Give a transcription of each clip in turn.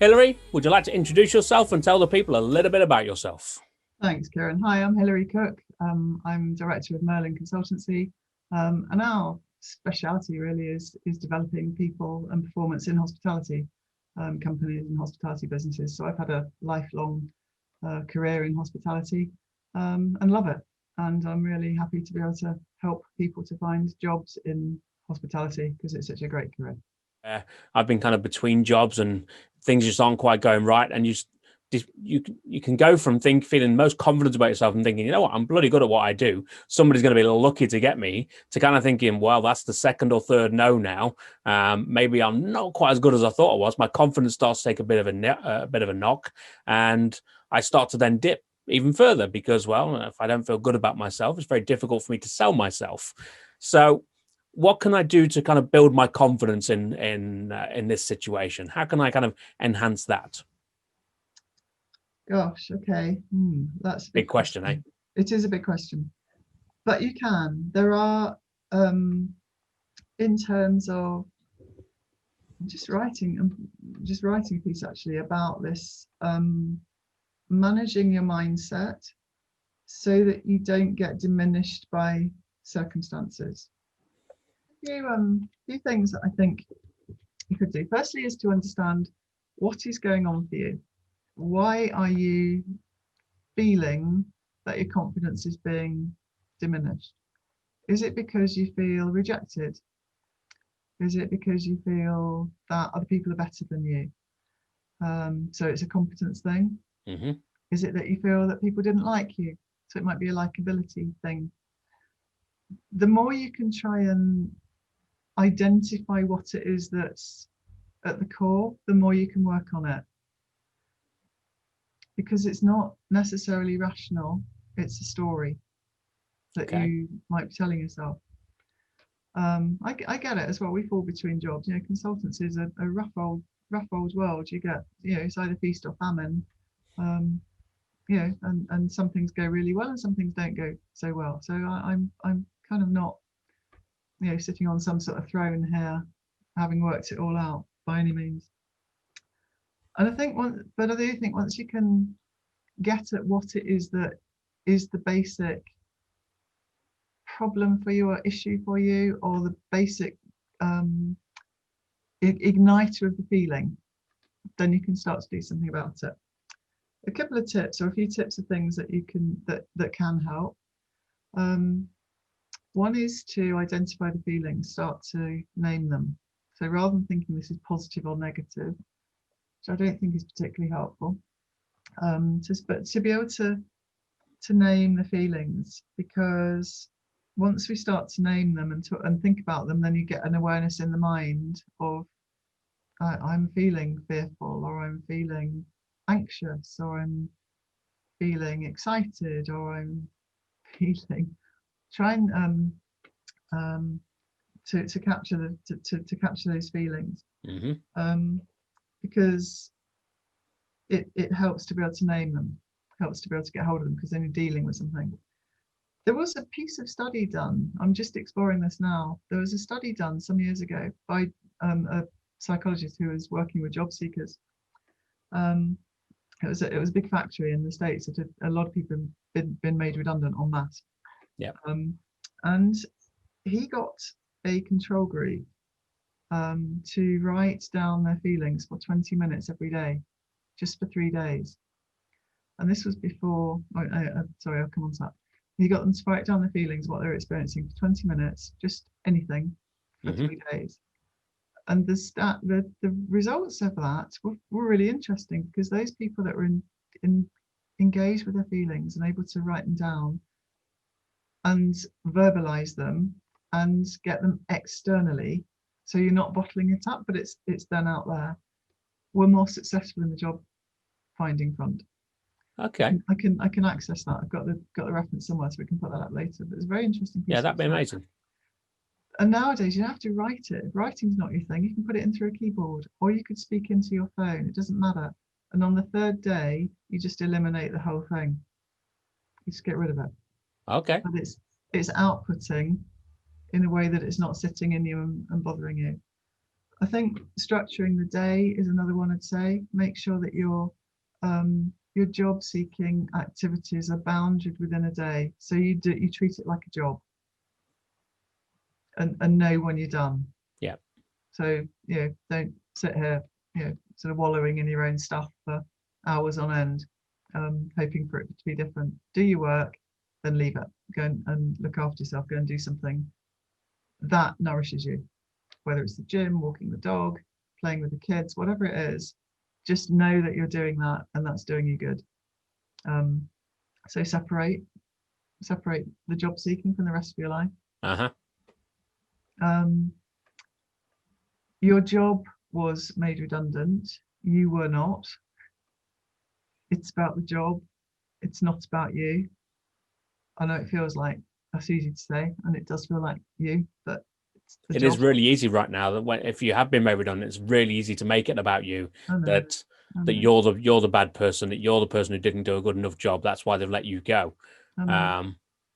Hilary, would you like to introduce yourself and tell the people a little bit about yourself? Thanks, Kieran. Hi, I'm Hilary Cooke. I'm director of Merlin Consultancy, and our speciality really is developing people and performance in hospitality companies and hospitality businesses. So I've had a lifelong career in hospitality and love it. And I'm really happy to be able to help people to find jobs in hospitality because it's such a great career. I've been kind of between jobs and things just aren't quite going right, and you can go from feeling most confident about yourself and thinking, you know what, I'm bloody good at what I do. Somebody's going to be lucky to get me, to kind of thinking, well, that's the second or third no now. Maybe I'm not quite as good as I thought I was. My confidence starts to take a bit of a knock, and I start to then dip even further because, well, if I don't feel good about myself, it's very difficult for me to sell myself. So what can I do to kind of build my confidence in this situation? How can I kind of enhance that? Gosh, okay. That's a big question, eh? It is a big question. But you can. There are, in terms of just writing a piece actually about this, managing your mindset so that you don't get diminished by circumstances. Few things that I think you could do. Firstly is to understand what is going on for you. Why are you feeling that your confidence is being diminished? Is it because you feel rejected? Is it because you feel that other people are better than you? So it's a competence thing. Mm-hmm. Is it that you feel that people didn't like you? So it might be a likability thing. The more you can try and identify what it is that's at the core, the more you can work on it. Because it's not necessarily rational, it's a story that you might be telling yourself. I get it as well. We fall between jobs. You know, consultancy is a rough old world. You get, it's either feast or famine. And some things go really well and some things don't go so well. So I'm kind of not, sitting on some sort of throne here, having worked it all out by any means. And I do think once you can get at what it is that is the basic problem for you or issue for you, or the basic igniter of the feeling, then you can start to do something about it. A couple of tips, or a few tips of things that you can that can help. One is to identify the feelings, start to name them. So rather than thinking this is positive or negative, which I don't think is particularly helpful, but to be able to name the feelings, because once we start to name them and think about them, then you get an awareness in the mind of I'm feeling fearful, or I'm feeling anxious, or I'm feeling excited, or I'm feeling. Try and to capture to capture those feelings, because it helps to be able to name them, helps to be able to get hold of them, because then you're dealing with something. There was a piece of study done, I'm just exploring this now. There was a study done some years ago by a psychologist who was working with job seekers. It was a big factory in the States that a lot of people had been made redundant en masse. Yeah. And he got a control group to write down their feelings for 20 minutes every day, just for 3 days. And this was before, sorry, I'll come on to that. He got them to write down their feelings, what they're experiencing, for 20 minutes, just anything, for 3 days. And the results of that were really interesting, because those people that were engaged with their feelings and able to write them down and verbalize them and get them externally, so you're not bottling it up, but it's then out there, were more successful in the job finding front. Okay. I can access that. I've got the reference somewhere, so we can put that up later. But it's a very interesting piece. Yeah, that'd be amazing. And nowadays you don't have to write it. If writing's not your thing, you can put it in through a keyboard, or you could speak into your phone. It doesn't matter. And on the third day, you just eliminate the whole thing. You just get rid of it. Okay. But it's outputting in a way that it's not sitting in you and bothering you. I think structuring the day is another one I'd say. Make sure that your job seeking activities are bounded within a day. So you treat it like a job and know when you're done. Yeah. So, don't sit here, sort of wallowing in your own stuff for hours on end, hoping for it to be different. Do your work, then leave it. Go and look after yourself. Go and do something that nourishes you, whether it's the gym, walking the dog, playing with the kids, whatever it is. Just know that you're doing that and that's doing you good. So separate the job seeking from the rest of your life. Your job was made redundant. You were not. It's about the job. It's not about you. I know it feels like that's easy to say, and it does feel like you, but it is really easy right now that if you have been made redundant, it's really easy to make it about you. That you're the bad person, that you're the person who didn't do a good enough job. That's why they've let you go.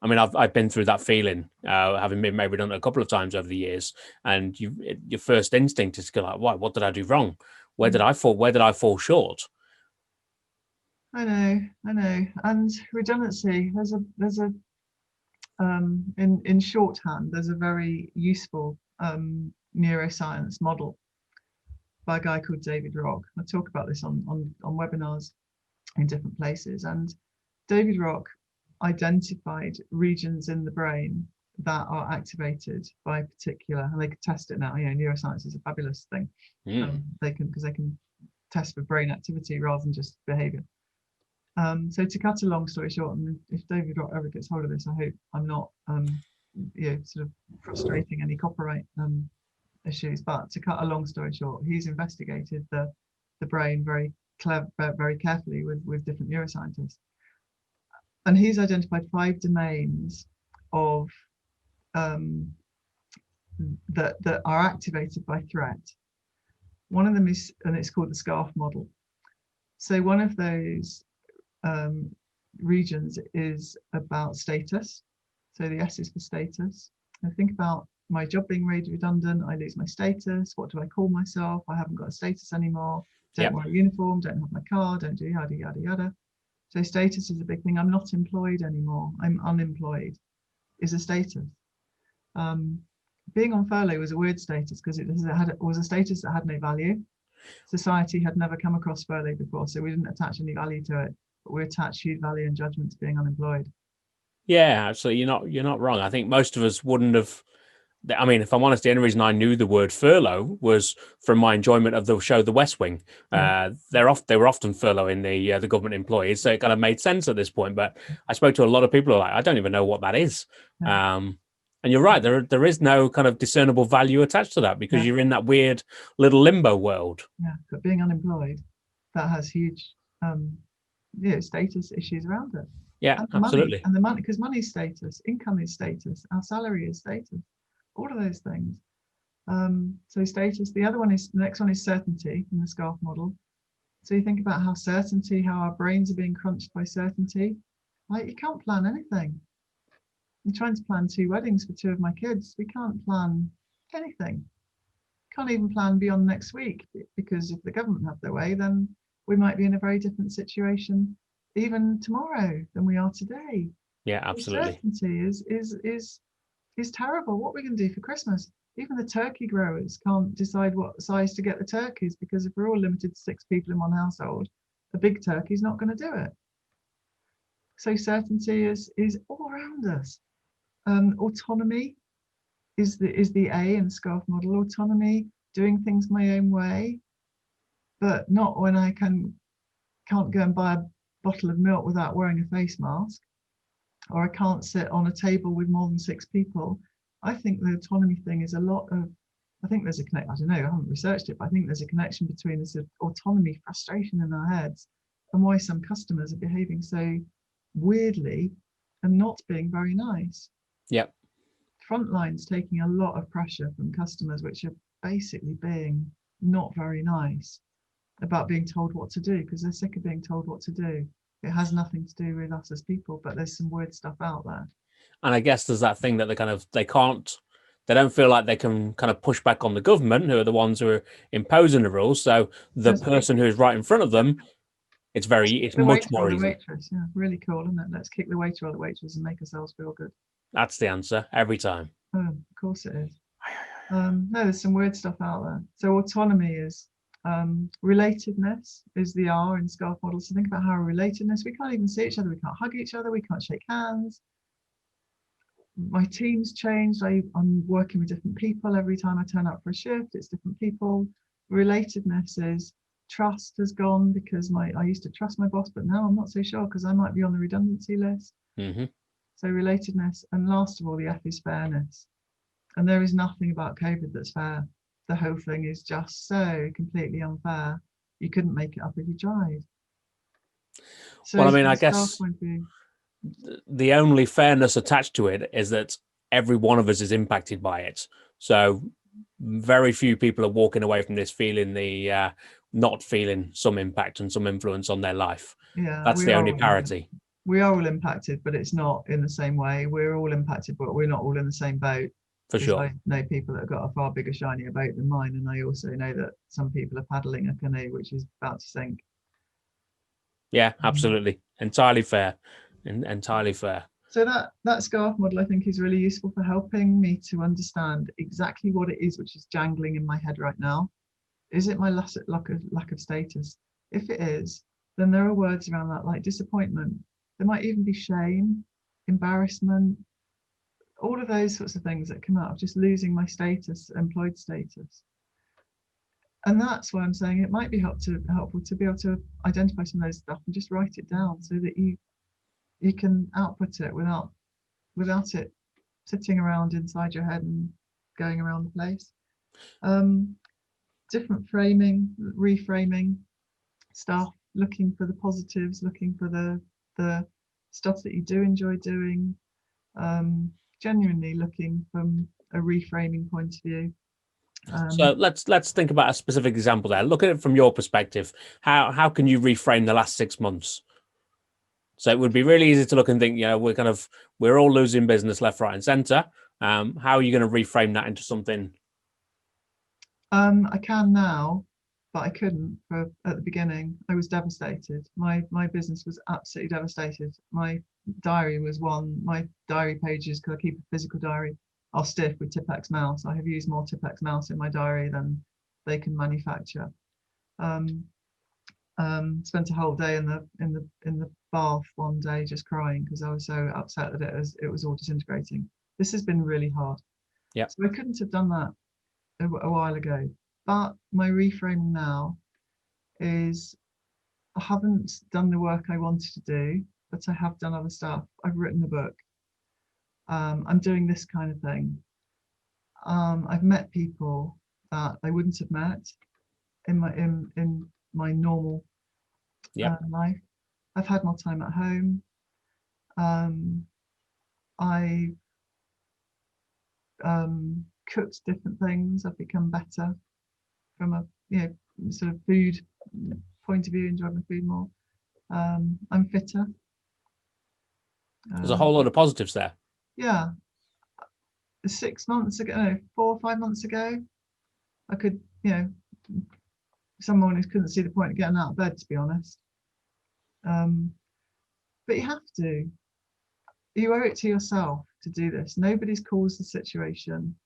I mean, I've been through that feeling, having been made redundant a couple of times over the years. And your first instinct is to go like, "Why? What did I do wrong? Where did I fall? Where did I fall short?" I know. And redundancy, there's a in shorthand, there's a very useful neuroscience model by a guy called David Rock. I talk about this on webinars in different places. And David Rock identified regions in the brain that are activated by particular, and they could test it now. Neuroscience is a fabulous thing. They can test for brain activity rather than just behavior. So to cut a long story short, and if David Rock ever gets hold of this, I hope I'm not sort of frustrating any copyright issues. But to cut a long story short, he's investigated the brain very carefully with different neuroscientists, and he's identified 5 domains of that are activated by threat. One of them is, and it's called the scarf model. So one of those regions is about status. So the S is for status. I think about my job being made redundant. I lose my status. What do I call myself? I haven't got a status anymore. Don't wear a uniform. Don't have my car. Don't do yada yada yada. So status is a big thing. I'm not employed anymore. I'm unemployed. Is a status. Being on furlough was a weird status because it was a status that had no value. Society had never come across furlough before, so we didn't attach any value to it. But we attach huge value and judgment to being unemployed. Yeah, absolutely. You're not wrong. I think most of us wouldn't have. I mean, if I'm honest, the only reason I knew the word furlough was from my enjoyment of the show The West Wing. They were often furloughing the government employees, so it kind of made sense at this point. But I spoke to a lot of people who are like, I don't even know what that is. And you're right, there is no kind of discernible value attached to that because you're in that weird little limbo world. Yeah, but being unemployed, that has huge status issues around it. Yeah, and absolutely. And the money, because money is status, income is status, our salary is status, all of those things. So status. The next one is certainty in the SCARF model. So you think about how our brains are being crunched by certainty. Like, you can't plan anything. I'm trying to plan 2 weddings for 2 of my kids. We can't plan anything. Can't even plan beyond next week, because if the government have their way, then we might be in a very different situation even tomorrow than we are today. Yeah, absolutely. Certainty is terrible. What are we going to do for Christmas? Even the turkey growers can't decide what size to get the turkeys, because if we're all limited to 6 people in one household, a big turkey is not going to do it. So certainty is all around us. Autonomy is the A in SCARF model. Autonomy, doing things my own way, but not when I can't go and buy a bottle of milk without wearing a face mask, or I can't sit on a table with more than 6 people. I think the autonomy thing is I think there's a connection. I don't know, I haven't researched it, but I think there's a connection between this autonomy frustration in our heads and why some customers are behaving so weirdly and not being very nice. Yep. Frontline's taking a lot of pressure from customers, which are basically being not very nice about being told what to do, because they're sick of being told what to do. It has nothing to do with us as people, but there's some weird stuff out there. And I guess there's that thing that they They don't feel like they can kind of push back on the government, who are the ones who are imposing the rules. So the Let's person who is right in front of them, it's kick the much waiter or more the easy. waitress. Yeah, really cool, isn't it? Let's kick the waiter or the waitress and make ourselves feel good. That's the answer every time. Oh, of course it is. No, there's some weird stuff out there. So autonomy is relatedness is the R in SCARF model. So think about how relatedness, we can't even see each other, we can't hug each other, we can't shake hands. My team's changed. I'm working with different people every time I turn up for a shift. It's different people. Relatedness is trust has gone because I used to trust my boss, but now I'm not so sure because I might be on the redundancy list. So relatedness, and last of all, the F is fairness. And there is nothing about COVID that's fair. The whole thing is just so completely unfair. You couldn't make it up if you tried. So Well, I mean, from I a staff guess point of view, the only fairness attached to it is that every one of us is impacted by it. So very few people are walking away from this feeling not feeling some impact and some influence on their life. yeah, That's the only parity. we are all impacted, but it's not in the same way. We're all impacted, but we're not all in the same boat. For Because sure. I know people that have got a far bigger, shinier boat than mine, and I also know that some people are paddling a canoe which is about to sink. Yeah, absolutely. Entirely fair. Entirely fair. So that SCARF model, I think, is really useful for helping me to understand exactly what it is which is jangling in my head right now. Is it my lack of status? If it is, then there are words around that like disappointment. There might even be shame, embarrassment, all of those sorts of things that come out of just losing my status, employed status. And that's why I'm saying it might be helpful to be able to identify some of those stuff and just write it down so that you can output it without it sitting around inside your head and going around the place. Different framing, reframing stuff, looking for the positives, looking for the stuff that you do enjoy doing, genuinely looking from a reframing point of view. So let's think about a specific example there. Look at it from your perspective. How can you reframe the last 6 months? So it would be really easy to look and think, we're all losing business left, right, and center. How are you going to reframe that into something? I can now, but I couldn't at the beginning. I was devastated. My business was absolutely devastated. My diary was one. My diary pages, because I keep a physical diary, are stiff with Tipex mouse. I have used more Tipex mouse in my diary than they can manufacture. Spent a whole day in the bath one day just crying because I was so upset that it was all disintegrating. This has been really hard. Yeah. So I couldn't have done that a while ago, but my reframing now is I haven't done the work I wanted to do, but I have done other stuff. I've written a book. I'm doing this kind of thing. I've met people that I wouldn't have met in my normal life. I've had more time at home. I cooked different things. I've become better from a sort of food point of view, enjoy my food more. I'm fitter. There's a whole lot of positives there. Yeah. 6 months ago, no, 4 or 5 months ago, I could, someone who couldn't see the point of getting out of bed, to be honest. But you have to. You owe it to yourself to do this. Nobody's caused the situation.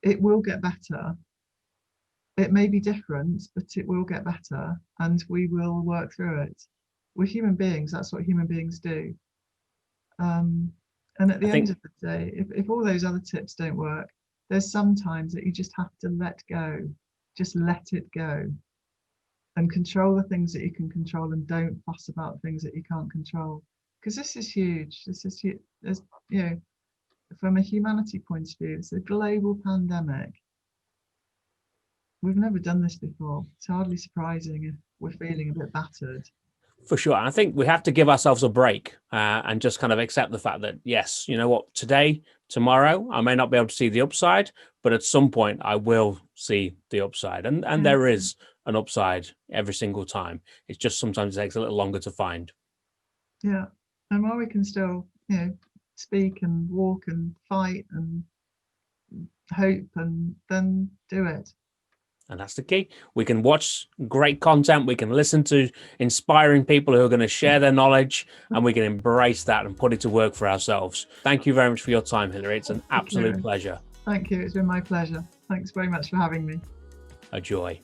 It will get better. It may be different, but it will get better, and we will work through it. We're human beings. That's what human beings do. And at the end of the day, if all those other tips don't work, there's sometimes that you just have to let go. Just let it go. And control the things that you can control, and don't fuss about things that you can't control. Because this is huge. This is huge. There's, from a humanity point of view, it's a global pandemic. We've never done this before. It's hardly surprising if we're feeling a bit battered. For sure. I think we have to give ourselves a break and just kind of accept the fact that, yes, you know what, today, tomorrow, I may not be able to see the upside, but at some point I will see the upside. And there is an upside every single time. It's just sometimes it takes a little longer to find. Yeah. And while we can still, speak and walk and fight and hope, and then do it. And that's the key. We can watch great content. We can listen to inspiring people who are going to share their knowledge, and we can embrace that and put it to work for ourselves. Thank you very much for your time, Hilary. It's an absolute pleasure. Thank you. It's been my pleasure. Thanks very much for having me. A joy.